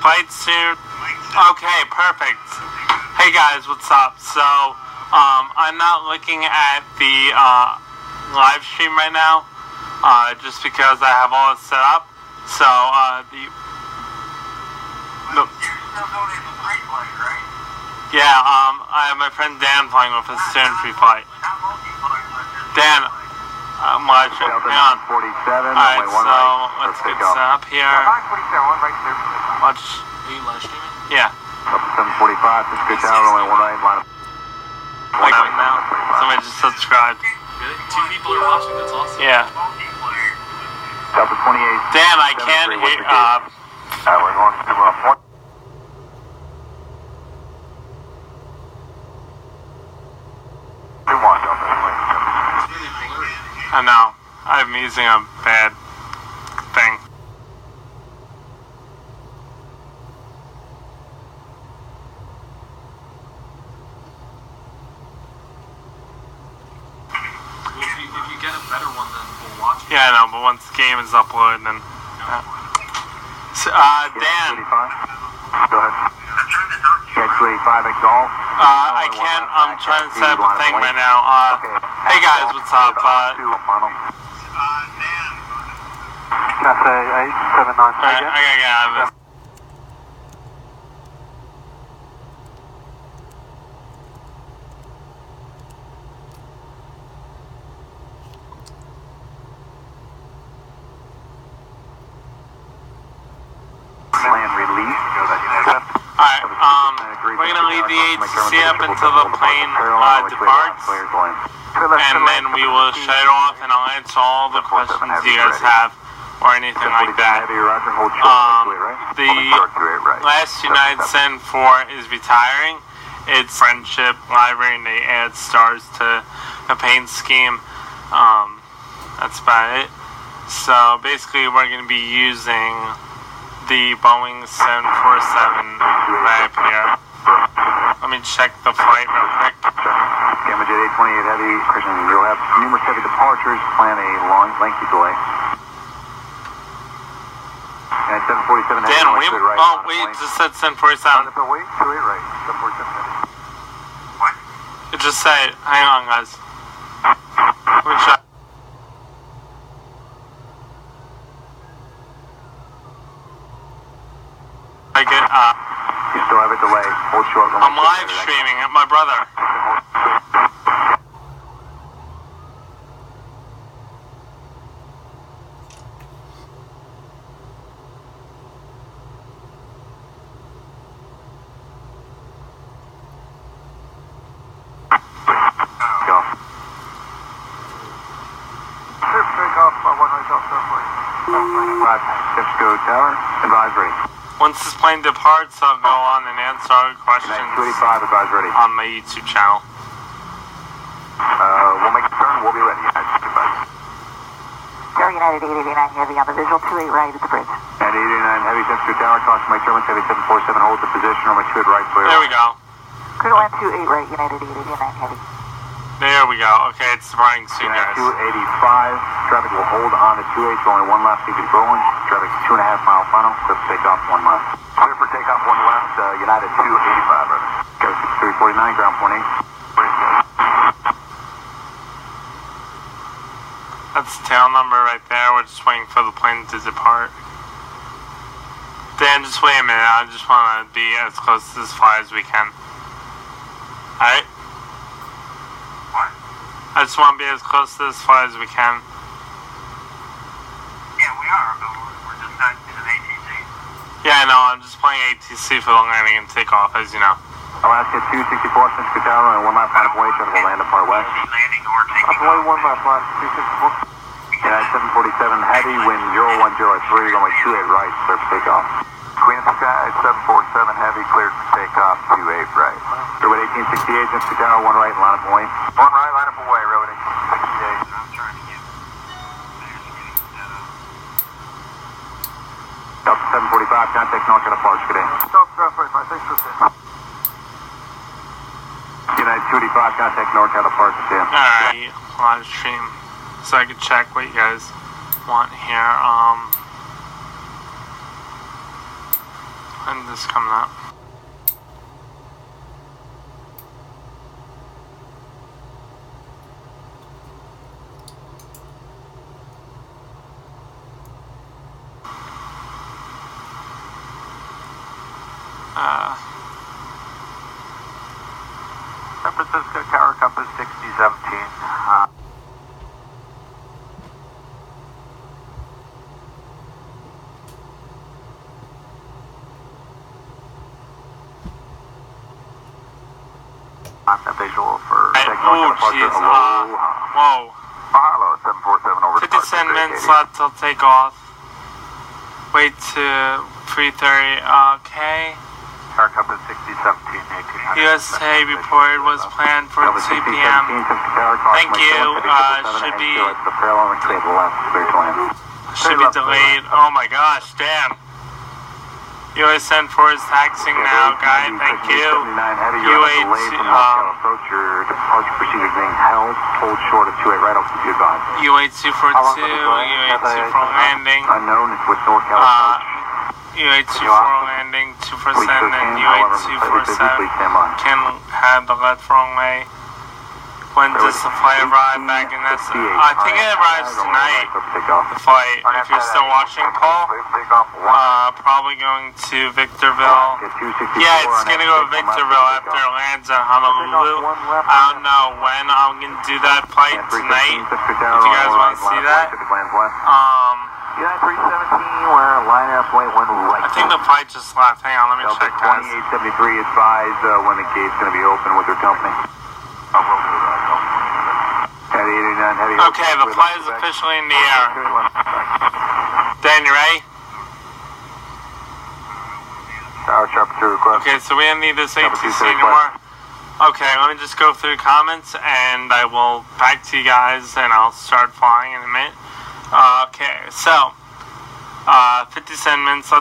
flight soon. Okay, perfect. Hey guys, what's up? So, I'm not looking at the live stream right now, just because I have all it set up. So, yeah, I have my friend Dan flying with us soon free flight. Dan, I'm live streaming. Hang on. Alright, so let's get set up here. Watch. Are you live streaming? Yeah. 745, since good tower, only one right, line up. Like right now. Somebody just subscribed. Really? 2 people are watching, that's awesome. Yeah. Delta 28. Dan, I can't hear, we're going to, I know. I'm using a bad thing. If you get a better one, then we'll watch it. Yeah, I know, but once the game is uploaded, then... Dan. Go ahead. Yeah, 285 at golf. I can't, I'm trying to set up a thing right now. Hey guys, what's up? Can I say 879? I we're gonna leave the ATC up until the plane departs, and then we will shut it off, and I'll answer all the questions you guys have, or anything like that. The last United 74 is retiring. It's Friendship Library, and they add stars to the paint scheme. That's about it. So basically, we're gonna be using the Boeing 747 right up here. Let me check the flight real quick. Gamma Jet 828 Heavy, Christian, you'll have numerous heavy departures. Plan a long, lengthy delay. And 747 Heavy, Dan, wait, right. oh, wait, it just said 747. Wait, 28 right, 747 Heavy. What? It just said, hang on, guys. Let me check. You still have a delay. Hold short. I'm live streaming at my brother. Go. Take off by 1 right off that way. Cisco Tower, advisory. Once this plane departs, I'll go on and answer all questions 285, advise ready. on my YouTube channel. We'll make a turn, we'll be ready. United 889 Heavy on the visual, 28 right at the bridge. And 889 Heavy, Cisco Tower, caution my German, Heavy 747, hold the position, on my 2 right, clear. There we go. Clear line 28 right, United 889 Heavy. There we go. Okay, it's departing soon, guys. 285, traffic will hold on to 28, only 1 left, keep it rolling. Traffic 2.5 mile final, clear for takeoff 1 left. Clear for takeoff 1 left, United 285, brother. Go 6349, ground point 8. That's the tail number right there. We're just waiting for the plane to depart. Dan, just wait a minute. I just want to be as close to this flight as we can. Alright? I just want to be as close to this flight as we can. Yeah, we are, but we're just not in an ATC. Yeah, I know. I'm just playing ATC for the landing and takeoff, as you know. Alaska 264, Cisco Tower, and 1 lap final way, try to land up our west. Landing or taking only 1 lap left, 264. Yeah, 747 Heavy, wind 010 at 3, runway 28 right, clear for takeoff. Queen of the Sky, 747 Heavy, cleared for takeoff, 28 right. Runway 1868, Cisco Tower, 1 right, line up away. 1 right, line up away, runway 1868. I'm trying to get Delta 745, contact North Carolina Parks, good day. Delta 745, thanks for this. United 285, contact North Carolina Parks, good day. Alright, live stream. So I can check what you guys want here. When this coming up? San Francisco Tower Compass 6017. A visual for oh, jeez. Whoa. Mahalo, 747 over 57 minutes left till takeoff. Wait to 3:30. Okay. Tower Compass 6017. USA reported was planned for 2 p.m. Thank you. Should be delayed. Oh my gosh, damn. USN 4 is taxiing now, guy. Thank you. UA2, UA242, UA2 for landing. UA2 for landing, 2%, and UA247 can have the left runway. When does the flight arrive back in Nessa? I think it arrives tonight, the flight. If you're still watching, Paul, probably going to Victorville. Yeah, it's going to go to Victorville after it lands at Honolulu. I don't know when I'm going to do that flight tonight, if you guys want to see that. United 317, we're line up, wait, one right. I think the flight just left. Hang on, let me check, guys. 2873 advise when the gate's going to be open with your company. Okay, the flight is officially in the air. Dan, you ready? Tower Chopper 2 request. Okay, so we don't need this ATC anymore. Okay, let me just go through the comments and I will back to you guys and I'll start flying in a minute. Okay, so 57 minutes left.